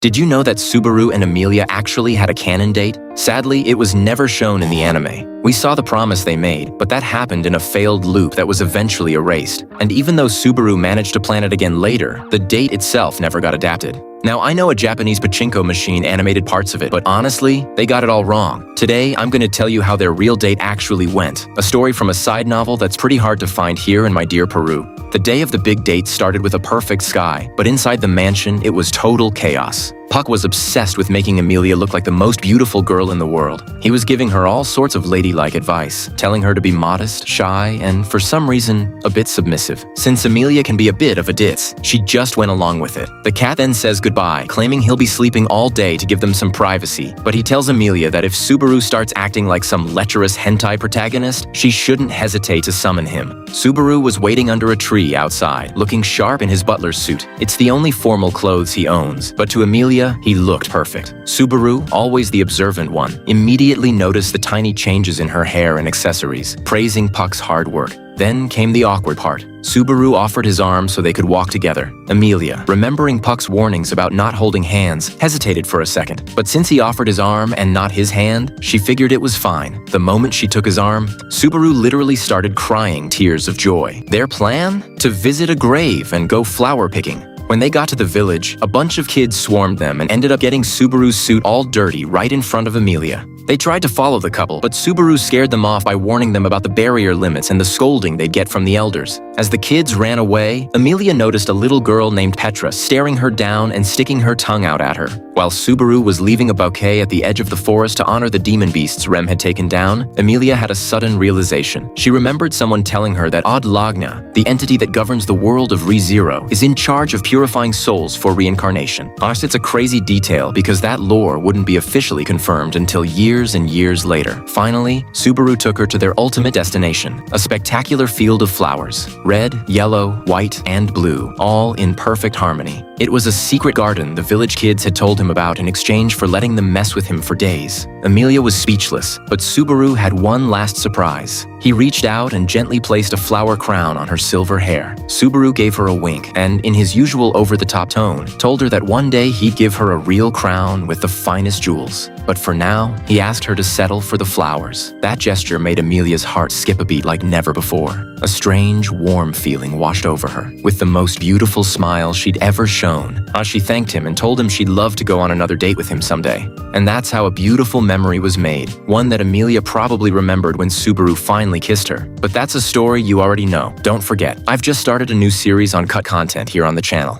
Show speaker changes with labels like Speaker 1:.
Speaker 1: Did you know that Subaru and Emilia actually had a canon date? Sadly, it was never shown in the anime. We saw the promise they made, but that happened in a failed loop that was eventually erased. And even though Subaru managed to plan it again later, the date itself never got adapted. Now, I know a Japanese pachinko machine animated parts of it, but honestly, they got it all wrong. Today, I'm going to tell you how their real date actually went, a story from a side novel that's pretty hard to find here in my dear Peru. The day of the big date started with a perfect sky, but inside the mansion, it was total chaos. Puck was obsessed with making Emilia look like the most beautiful girl in the world. He was giving her all sorts of ladylike advice, telling her to be modest, shy, and for some reason, a bit submissive. Since Emilia can be a bit of a ditz, she just went along with it. The cat then says goodbye, claiming he'll be sleeping all day to give them some privacy, but he tells Emilia that if Subaru starts acting like some lecherous hentai protagonist, she shouldn't hesitate to summon him. Subaru was waiting under a tree outside, looking sharp in his butler's suit. It's the only formal clothes he owns, but to Emilia, he looked perfect. Subaru, always the observant one, immediately noticed the tiny changes in her hair and accessories, praising Puck's hard work. Then came the awkward part. Subaru offered his arm so they could walk together. Emilia, remembering Puck's warnings about not holding hands, hesitated for a second. But since he offered his arm and not his hand, she figured it was fine. The moment she took his arm, Subaru literally started crying tears of joy. Their plan? To visit a grave and go flower picking. When they got to the village, a bunch of kids swarmed them and ended up getting Subaru's suit all dirty right in front of Emilia. They tried to follow the couple, but Subaru scared them off by warning them about the barrier limits and the scolding they'd get from the elders. As the kids ran away, Emilia noticed a little girl named Petra staring her down and sticking her tongue out at her. While Subaru was leaving a bouquet at the edge of the forest to honor the demon beasts Rem had taken down, Emilia had a sudden realization. She remembered someone telling her that Odd Lagna, the entity that governs the world of ReZero, is in charge of purifying souls for reincarnation. It's a crazy detail because that lore wouldn't be officially confirmed until years and years later. Finally, Subaru took her to their ultimate destination, a spectacular field of flowers. Red, yellow, white, and blue, all in perfect harmony. It was a secret garden the village kids had told him about in exchange for letting them mess with him for days. Emilia was speechless, but Subaru had one last surprise. He reached out and gently placed a flower crown on her silver hair. Subaru gave her a wink and, in his usual over-the-top tone, told her that one day he'd give her a real crown with the finest jewels. But for now, he asked her to settle for the flowers. That gesture made Emilia's heart skip a beat like never before. A strange, warm feeling washed over her. With the most beautiful smile she'd ever shown, she thanked him and told him she'd love to go on another date with him someday. And that's how a beautiful memory was made, one that Emilia probably remembered when Subaru finally kissed her. But that's a story you already know. Don't forget, I've just started a new series on cut content here on the channel.